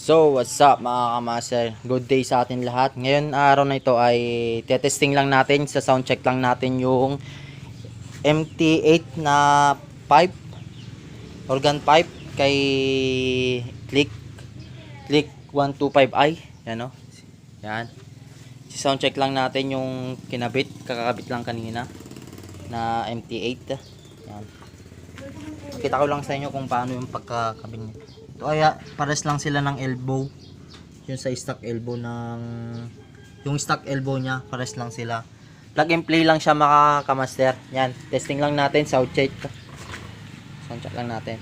So, what's up mga kamaster? Good day sa atin lahat. Ngayon araw na ito ay testing lang natin, sa sound check lang natin yung MT8 na pipe, organ pipe kay Click 125i. Yan o. Yan. Si sound check lang natin yung kinabit, kakakabit lang kanina na MT8. Yan. Kita ko lang sa inyo kung paano yung pagkakabit niya. Ito ay pares lang sila ng elbow. Yung sa stock elbow ng yung stock elbow niya, pares lang sila. Plug and play lang siya mga kamaster. Yan, testing lang natin, sound check. Sound check lang natin.